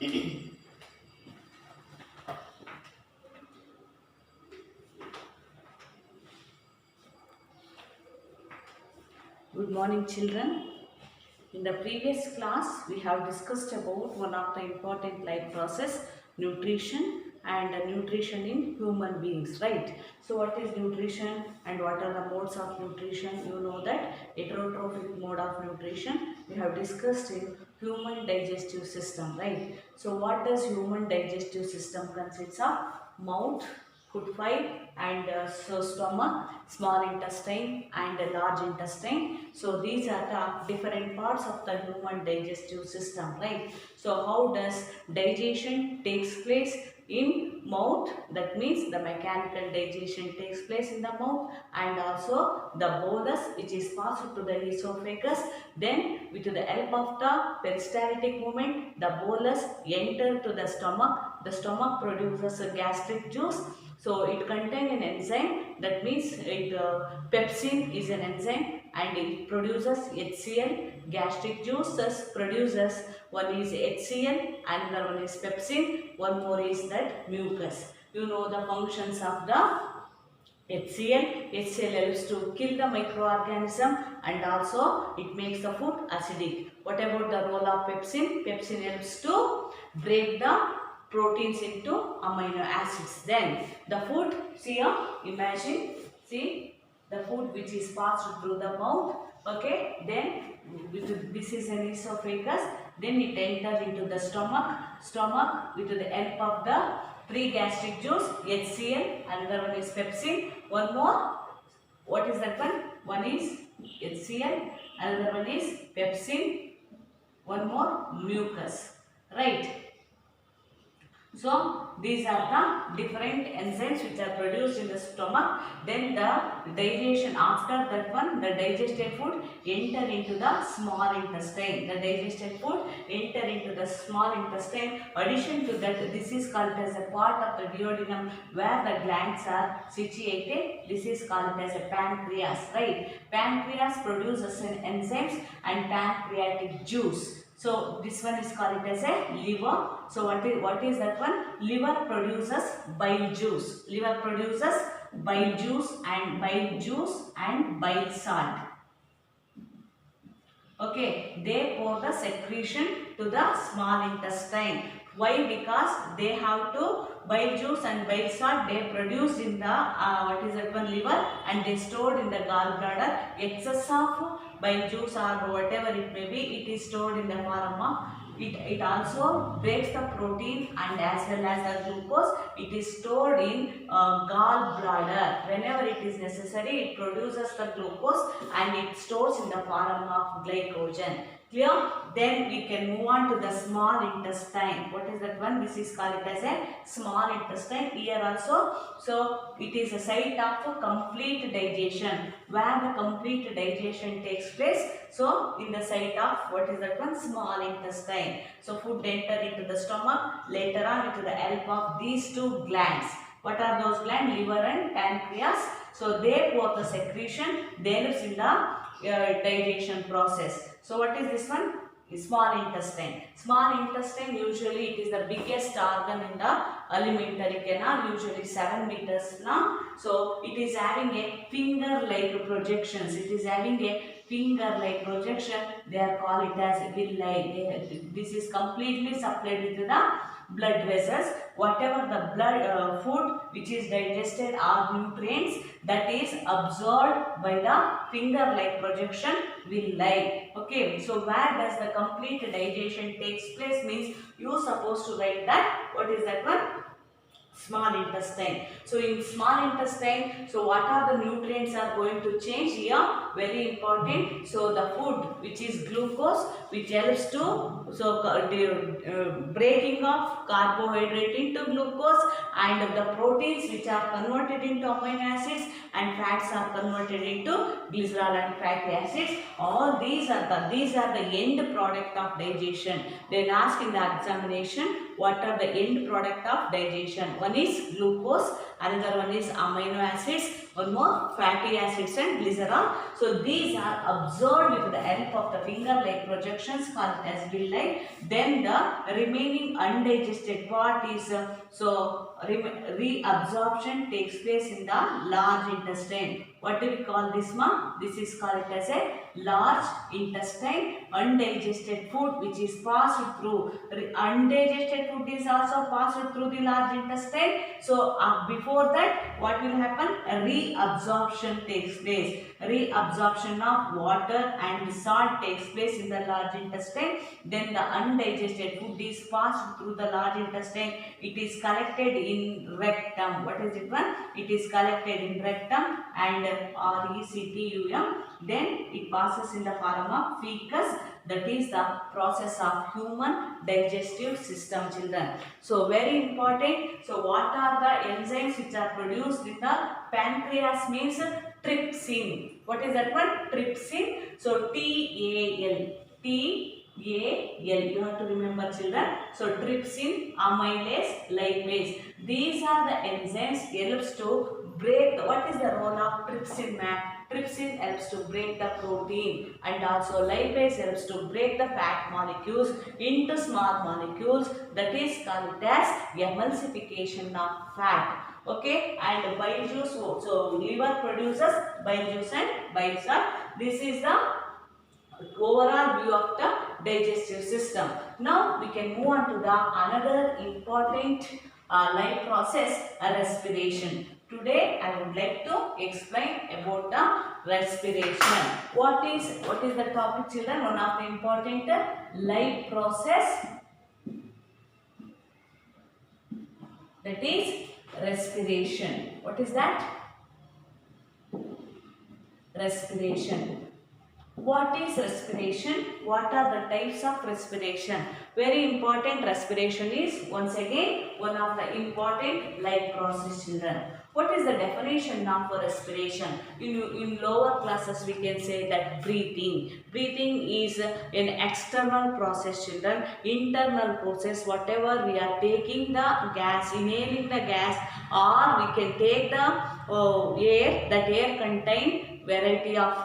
Good morning, children. In the previous class, we have discussed about one of the important life process, nutrition, and nutrition in human beings, right? So what is nutrition and what are the modes of nutrition? You know that heterotrophic mode of nutrition we have discussed in human digestive system, right? So what does human digestive system consists of? Mouth, food pipe, and so stomach, small intestine, and large intestine. So these are the different parts of the human digestive system, right? So how does digestion takes place in mouth? That means the mechanical digestion takes place in the mouth, and also the bolus which is passed to the esophagus. Then with the help of the peristaltic movement, the bolus enter to the stomach. The stomach produces a gastric juice. So it contains an enzyme, that means pepsin is an enzyme, and it produces HCl. Gastric juices produces, one is HCl, another one is pepsin, one more is that mucus. You know the functions of the HCl. HCl helps to kill the microorganism, and also it makes the food acidic. What about the role of pepsin? Pepsin helps to break the proteins into amino acids. Then the food, see here, imagine, see the food which is passed through the mouth, okay, then this is an esophagus, then it enters into the stomach with the help of the pre-gastric juice, HCl, another one is pepsin, one more, what is that one? One is HCl, another one is pepsin, one more mucus, right? So these are the different enzymes which are produced in the stomach. Then the digestion, after that one, the digested food enter into the small intestine. The digested food enter into the small intestine. Addition to that, this is called as a part of the duodenum where the glands are situated. This is called as a pancreas, right? Pancreas produces an enzymes and pancreatic juice. So this one is called as a liver. So what is that one? Liver produces bile juice. Liver produces bile juice and bile salt. Okay, they pour the secretion to the small intestine. Why? Because they have to bile juice and bile salt they produce in the what is that one, liver, and they stored in the gallbladder. Excess of bile juice or whatever it may be, it is stored in the form of it also breaks the protein, and as well as the glucose, it is stored in gallbladder. Whenever it is necessary, it produces the glucose and it stores in the form of glycogen. Clear? Then we can move on to the small intestine. What is that one? This is called as a small intestine. Here also, so it is a site of complete digestion, where the complete digestion takes place. So in the site of, what is that one? Small intestine. So food enter into the stomach, later on with the help of these two glands. What are those glands? Liver and pancreas. So they pour the secretion, they helps in the digestion process. So what is this one? Small intestine. Small intestine, usually it is the biggest organ in the alimentary canal, usually 7 meters long. So it is having a finger-like projections. It is having a finger-like projection. They are called it as villi. This is completely supplied with the blood vessels. Whatever the blood food which is digested or nutrients that is absorbed by the finger-like projection villi. Okay, so where does the complete digestion takes place means you are supposed to write that. What is that one? Small intestine. So in small intestine, so what are the nutrients are going to change here? Very important. So the food which is glucose, which helps to breaking of carbohydrate into glucose, and the proteins which are converted into amino acids, and fats are converted into glycerol and fatty acids. All these are the end product of digestion. Then ask in the examination, what are the end product of digestion? One is glucose, another one is amino acids, one more fatty acids and glycerol. So these are observed with the help of the finger-like projections called as gill line. Then the remaining undigested part is reabsorption takes place in the large intestine. What do we call this one? This is called as a large intestine. Undigested food which is passed through. Undigested food is also passed through the large intestine. So before that, what will happen? A reabsorption takes place. Reabsorption of water and salt takes place in the large intestine. Then the undigested food is passed through the large intestine. It is collected in rectum. What is it one? It is collected in rectum and RECTUM. Then it passes in the form of fecus. That is the process of human digestive system, children. So very important. So what are the enzymes which are produced in the pancreas? Means trypsin. What is that one? Trypsin. So TAL. You have to remember, children. So trypsin, amylase, lipase. These are the enzymes helps to break. What is the role of trypsin, ma'am? Trypsin helps to break the protein and also lipase helps to break the fat molecules into small molecules. That is called as emulsification of fat. Okay, and bile juice. So liver produces bile juice and bile salt. This is the overall view of the digestive system. Now we can move on to the another important life process, respiration. Today I would like to explain about the respiration. What is the topic, children? One of the important life process, that is respiration. What is that? Respiration. What is respiration? What are the types of respiration? Very important. Respiration is once again one of the important life process, children. What is the definition of respiration? In lower classes we can say that breathing. Breathing is an external process, children. Internal process, whatever we are taking the gas, inhaling the gas, or we can take the air. That air contain variety of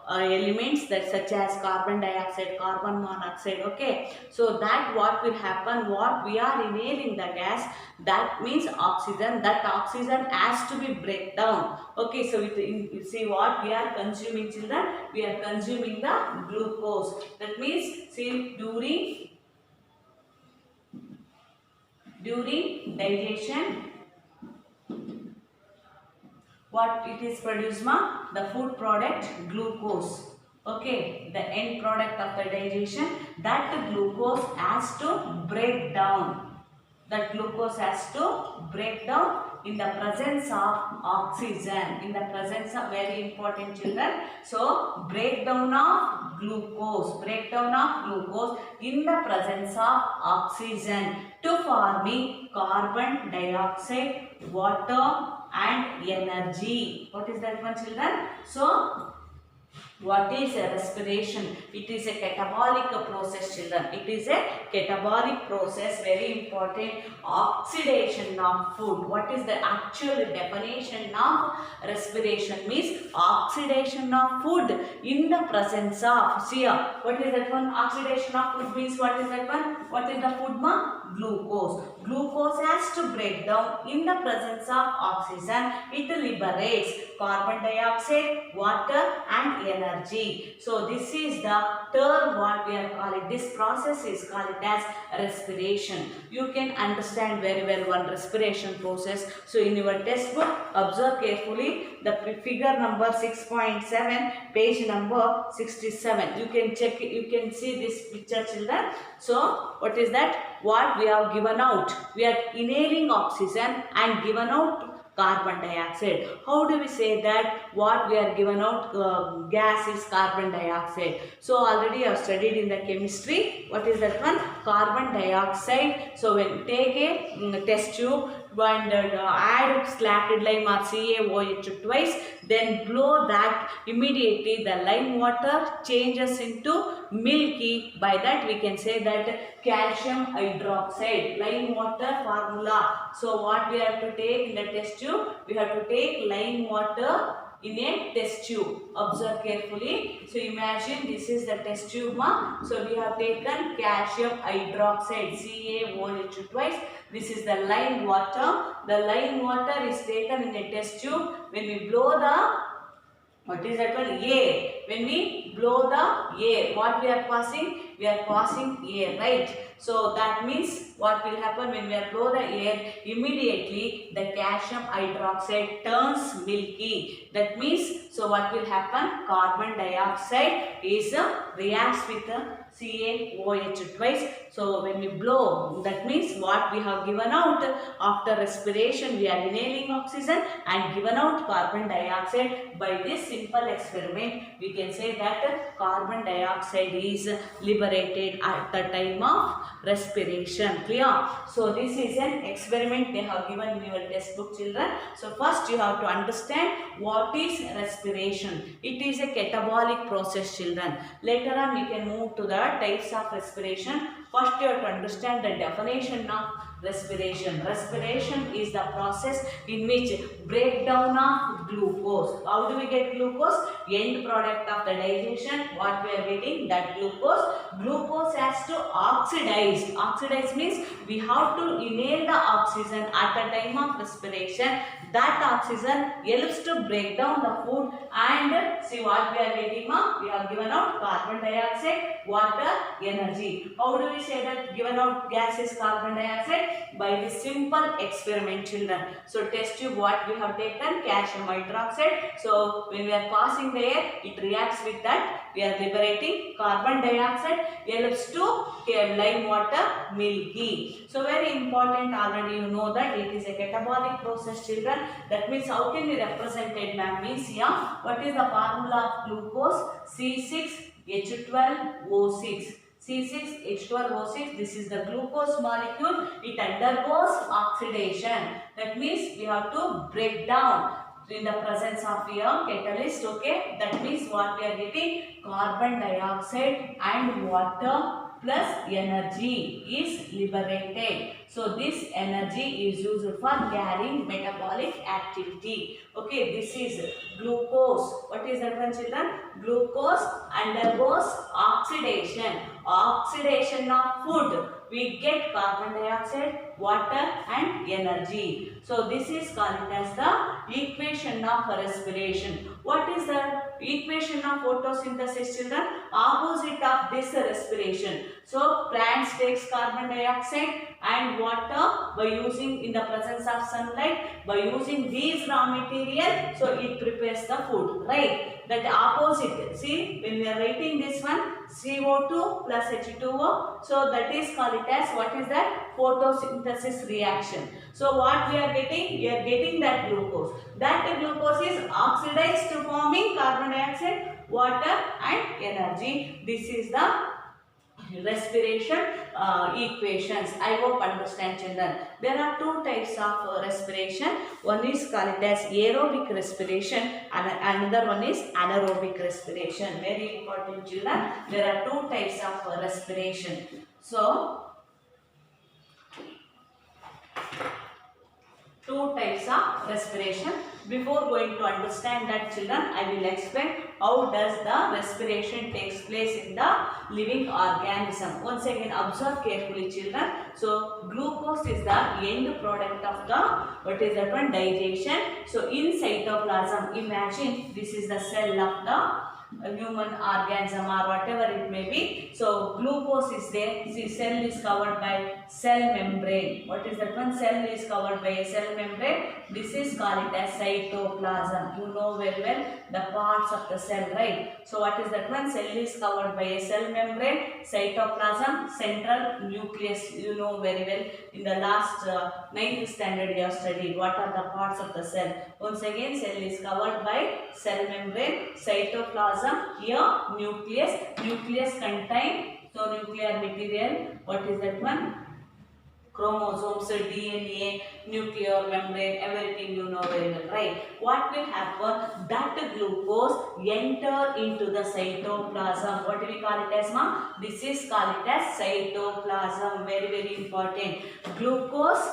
elements that such as carbon dioxide, carbon monoxide. Okay, so that what will happen, what we are inhaling the gas, that means oxygen. That oxygen has to be break down. Okay, so you see what we are consuming, children? We are consuming the glucose. That means see during digestion, what it is produced, ma? The food product glucose. Okay, the end product of the digestion, that glucose has to break down. That glucose has to break down in the presence of oxygen. In the presence of, very important, children. So breakdown of glucose. Breakdown of glucose in the presence of oxygen to forming carbon dioxide, water and energy. What is that one, children? So what is a respiration? It is a catabolic process, children. It is a catabolic process, very important. Oxidation of food. What is the actual definition of respiration? Means oxidation of food in the presence of, see, what is that one? Oxidation of food means what is that one? What is the food, ma? Glucose. Glucose has to break down in the presence of oxygen. It liberates carbon dioxide, water and energy. So this is the term what we are calling. This process is called as respiration. You can understand very well one respiration process. So in your textbook, observe carefully the figure number 6.7, page number 67. You can check it, you can see this picture, children. So what is that? What we have given out? We are inhaling oxygen and given out carbon dioxide. How do we say that what we are given out gas is carbon dioxide? So already I have studied in the chemistry. What is that one? Carbon dioxide. So when take a test tube, and add slaked lime or CaOH twice, then blow that, immediately the lime water changes into milky. By that we can say that calcium hydroxide, lime water formula. So what we have to take in the test tube? We have to take lime water in a test tube. Observe carefully. So imagine this is the test tube. So we have taken calcium hydroxide, CaOH twice. This is the lime water. The lime water is taken in a test tube. When we blow the, what is that one? Air. When we blow the air, what we are passing? We are passing air, right? So that means what will happen when we are blow the air? Immediately the calcium hydroxide turns milky. That means, so what will happen? Carbon dioxide is reacts with CaOH twice. So when we blow, that means what we have given out after respiration, we are inhaling oxygen and given out carbon dioxide. By this simple experiment, we can say that carbon dioxide is liberated at the time of respiration. Clear? So this is an experiment they have given in your textbook, children. So first you have to understand what is respiration. It is a catabolic process, children. Later on we can move to the types of respiration. First you have to understand the definition of respiration. Respiration is the process in which breakdown of glucose. How do we get glucose? End product of the digestion. What we are getting? That glucose. Glucose has to oxidize. Oxidize means we have to inhale the oxygen at the time of respiration. That oxygen helps to break down the food, and see what we are getting. We have given out carbon dioxide, water, energy. How do we say that given out gas is carbon dioxide? By this simple experiment, children. So test tube, what we have taken? Calcium hydroxide. So when we are passing the air, it reacts with that. We are liberating carbon dioxide, helps to lime water, milky. So very important, already you know that it is a catabolic process, children. That means how can we represent it, ma'am? Means here, what is the formula of glucose? C6H12O6. C6H12O6, this is the glucose molecule. It undergoes oxidation. That means we have to break down in the presence of a catalyst. Okay, that means what we are getting? Carbon dioxide and water plus energy is liberated. So this energy is used for carrying metabolic activity. Okay, this is glucose. What is that one, children? Glucose undergoes oxidation. Oxidation of food. We get carbon dioxide, water and energy. So this is called as the equation of respiration. What is the equation of photosynthesis, children? Opposite of this respiration. So plants takes carbon dioxide and water by using in the presence of sunlight. By using these raw material, so it prepares the food, right? That opposite. See, when we are writing this one, CO2 plus H2O. So that is called it as, what is that? Photosynthesis reaction. So what we are getting? We are getting that glucose. That glucose is oxidized to forming carbon dioxide, water and energy. This is the respiration equations. I hope understand, children. There are two types of respiration. One is called as aerobic respiration and another one is anaerobic respiration. Very important, children. There are two types of respiration. So two types of respiration. Before going to understand that, children, I will explain how does the respiration takes place in the living organism. Once again, observe carefully, children. So glucose is the end product of the, what is that one? Digestion. So in cytoplasm, imagine this is the cell of the human organism or whatever it may be. So glucose is there. See, cell is covered by cell membrane. What is that one? Cell is covered by a cell membrane. This is called as cytoplasm. You know very well the parts of the cell, right? So what is that one? Cell is covered by a cell membrane. Cytoplasm, central nucleus. You know very well. In the last 9th standard you have studied what are the parts of the cell. Once again, cell is covered by cell membrane, cytoplasm. Here nucleus. Nucleus contain, so nuclear material. What is that one? chromosomes, DNA, nuclear membrane, everything you know very well, right? What will happen? That glucose enter into the cytoplasm. What do we call it as, ma? This is called it as cytoplasm. Very, very important. Glucose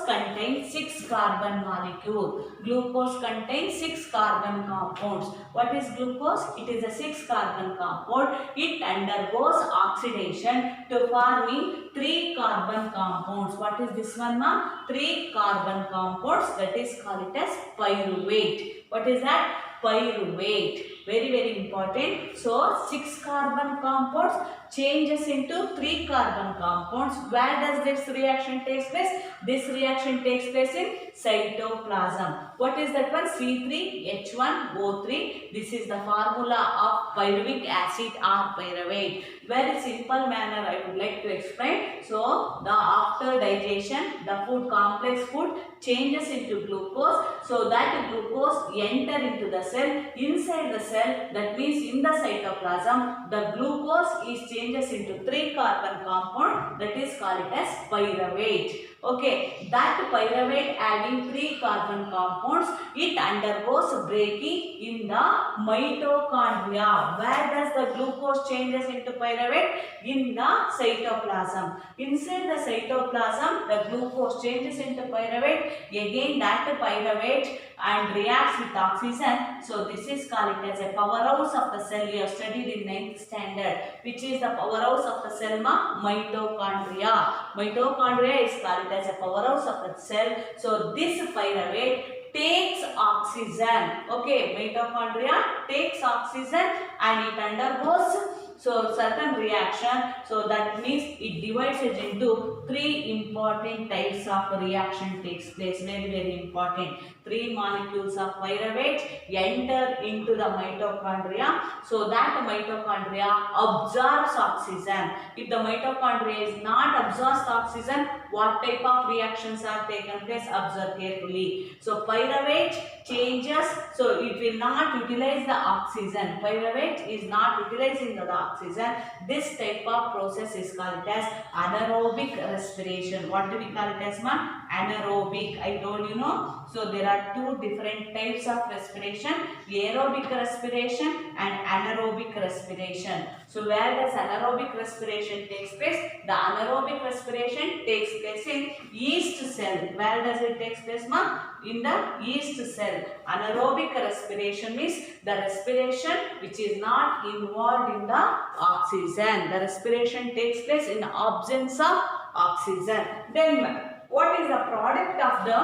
contains 6 carbon molecule. Glucose contains 6 carbon compounds. What is glucose? It is a 6 carbon compound. It undergoes oxidation to forming 3 carbon compounds. What is this one, ma? 3 carbon compounds. That is called it as pyruvate. What is that? Pyruvate. Very, very important. So 6 carbon compounds changes into 3 carbon compounds. Where does this reaction takes place? This reaction takes place in cytoplasm. What is that one? C3H1O3. This is the formula of pyruvic acid or pyruvate. Very simple manner I would like to explain. So the after digestion, the food, complex food changes into glucose. So that glucose enter into the cell. Inside the cell, that means in the cytoplasm, the glucose is changes into 3 carbon compound, that is called it as pyruvate. Okay, that pyruvate adding 3 carbon compounds, it undergoes breaking in the mitochondria. Where does the glucose changes into pyruvate? In the cytoplasm. Inside the cytoplasm, the glucose changes into pyruvate. Again that pyruvate and reacts with oxygen. So this is called it as a powerhouse of the cell. You have studied in 9th standard. Which is the powerhouse of the cell, ma? Mitochondria. Mitochondria is called as a powerhouse of the cell. So this pyruvate takes oxygen. Okay, mitochondria takes oxygen and it undergoes certain reaction. So that means it divides it into 3 important types of reaction takes place. Very, very important. 3 molecules of pyruvate enter into the mitochondria. So that mitochondria absorbs oxygen. If the mitochondria is not absorbs oxygen, what type of reactions are taken place? Observe carefully. So pyruvate changes, so it will not utilize the oxygen. Pyruvate is not utilizing the oxygen. This type of process is called as anaerobic respiration. What do we call it as, ma? Anaerobic. I told you, no. So there are 2 different types of respiration: aerobic respiration and anaerobic respiration. So where does anaerobic respiration takes place? The anaerobic respiration takes place in yeast cell. Where does it takes place, ma? In the yeast cell. Anaerobic respiration means the respiration which is not involved in the oxygen. The respiration takes place in absence of oxygen. Then what is the product of the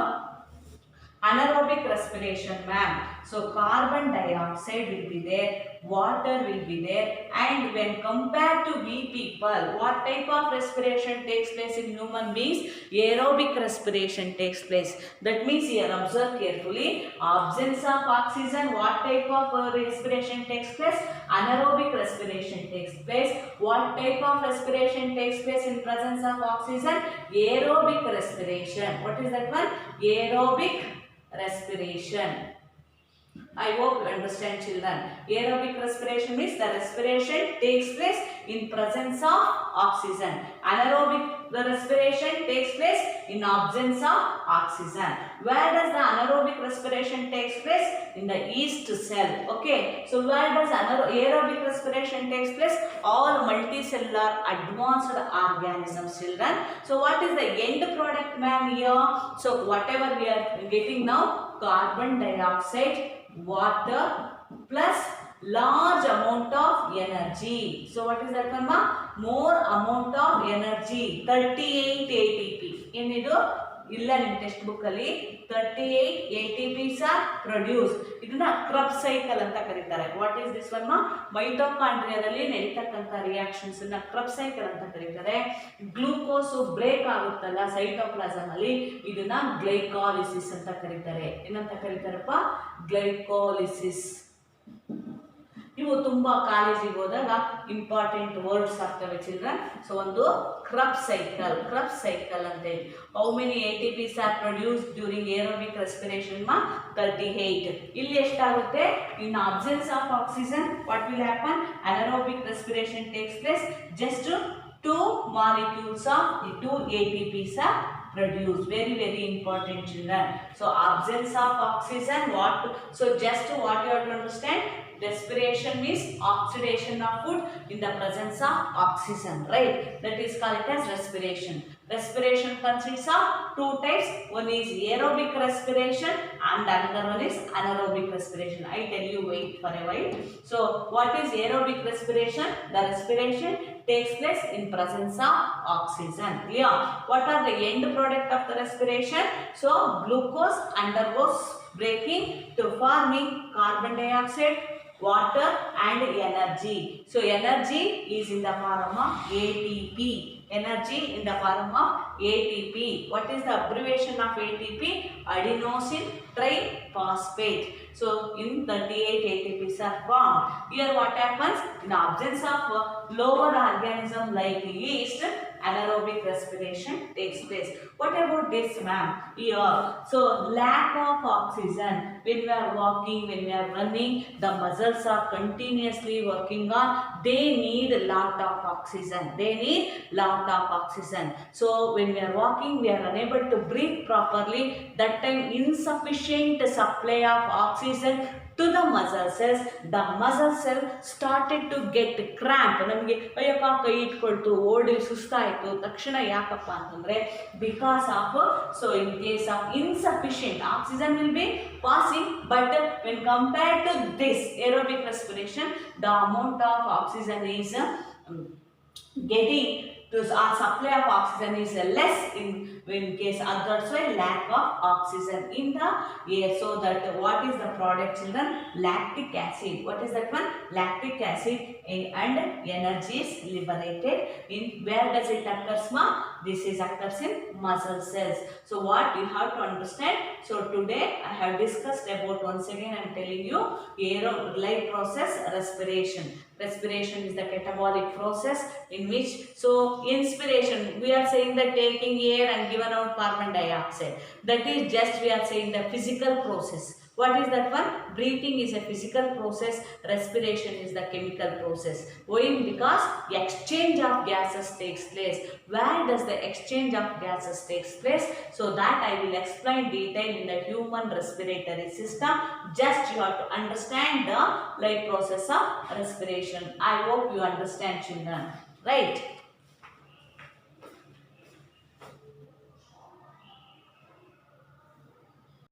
anaerobic respiration, ma'am? So carbon dioxide will be there, water will be there, and when compared to we people, what type of respiration takes place in human beings? Aerobic respiration takes place. That means here observe carefully, absence of oxygen, what type of respiration takes place? Anaerobic respiration takes place. What type of respiration takes place in presence of oxygen? Aerobic respiration. What is that one? Aerobic respiration. I hope you understand, children. Aerobic respiration means the respiration takes place in presence of oxygen. Anaerobic respiration takes place in absence of oxygen. Where does the anaerobic respiration takes place? In the yeast cell. Okay. So where does aerobic respiration takes place? All multicellular advanced organisms, children. So what is the end product, ma'am, here? So whatever we are getting now, carbon dioxide, water plus large amount of energy. So what is that, mama? More amount of energy, 38 ATP. In ಇಲ್ಲ ನಿಮ್ಮ text book ಅಲ್ಲಿ 38 ATPs are produced. ಇದನ್ನ ಕ್ರಬ್ cycle ಅಂತ ಕರೀತಾರೆ. What is this one? ಮೈಟೋಕಾಂಡ್ರಿಯಾದಲ್ಲಿ ನಡೀತಕ್ಕಂಥ reactions ಅನ್ನ ಕ್ರಬ್ cycle ಅಂತ ಕರೀತಾರೆ. ಗ್ಲೂಕೋಸ್ ಬ್ರೇಕ್ ಆಗುತ್ತಲ್ಲ ಸೈಟೋಪ್ಲಾಸಮ್ ಅಲ್ಲಿ, ಇದನ್ನ ಗ್ಲೈಕಾಲಿಸಿಸ್ ಅಂತ ಕರೀತಾರೆ. ಏನಂತ ಕರೀತಾರಪ್ಪ? ಗ್ಲೈಕಾಲಿಸಿಸ್. ಇವು ತುಂಬಾ ಕಾಲೇಜಿಗೆ ಹೋದಾಗ ಇಂಪಾರ್ಟೆಂಟ್ ವರ್ಡ್ಸ್ ಆಗ್ತವೆ, ಚಿಲ್ಡ್ರನ್. ಸೊ ಒಂದು ಕ್ರಬ್ ಸೈಕಲ್ ಅಂತ ಹೇಳಿ. How many ATPs are produced during aerobic respiration? 38. ಇಲ್ಲಿ ಎಷ್ಟಾಗುತ್ತೆ? In absence of oxygen what will happen? Anaerobic respiration takes place. Just two molecules of two ATPs are produced. Very, very important, children. So absence of oxygen, so just what you have to understand, respiration means oxidation of food in the presence of oxygen, right? That is called as respiration. Respiration consists of two types. One is aerobic respiration and another one is anaerobic respiration. I tell you, wait for a while. So what is aerobic respiration? The respiration takes place in presence of oxygen. Clear? What are the end product of the respiration? So glucose undergoes breaking to forming carbon dioxide, water and energy. So energy is in the form of ATP. Energy in the form of ATP. What is the abbreviation of ATP? Adenosine triphosphate. So in 38 ATPs are formed. Here what happens? In absence of lower organism like yeast, anaerobic respiration takes place. What about this, ma'am? Here, so lack of oxygen. When we are walking, when we are running, the muscles are continuously working on. They need a lot of oxygen. They need lot of oxygen. So when we are walking, we are unable to breathe properly. That time insufficient supply of oxygen to the muscle cells. The muscle cell started to get cramp. ನಮಗೆ ಅಯ್ಯಪ್ಪ ಕೈ ಇಟ್ಕೊಳ್ತು, ಓಡಿ ಸುಸ್ತಾಯಿತು ತಕ್ಷಣ ಯಾಕಪ್ಪ ಅಂತಂದ್ರೆ because of so in case of insufficient oxygen will be passing, but when compared to this aerobic respiration, the amount of oxygen is getting to our supply of oxygen is less in case that's why lack of oxygen in the air. So that what is the product, children? Lactic acid. What is that one? Lactic acid and energy is liberated. In where does it occurs, ma? This is occurs in muscle cells. So what you have to understand, so today I have discussed about, once again I am telling you, aerolic process, respiration. Respiration is the catabolic process in which, so inspiration, we are saying that taking air and given out carbon dioxide. That is just we are saying the physical process. What is that one? Breathing is a physical process. Respiration is the chemical process. Why? Because exchange of gases takes place. Where does the exchange of gases takes place? So that I will explain detail in the human respiratory system. Just you have to understand the life process of respiration. I hope you understand, children. Right?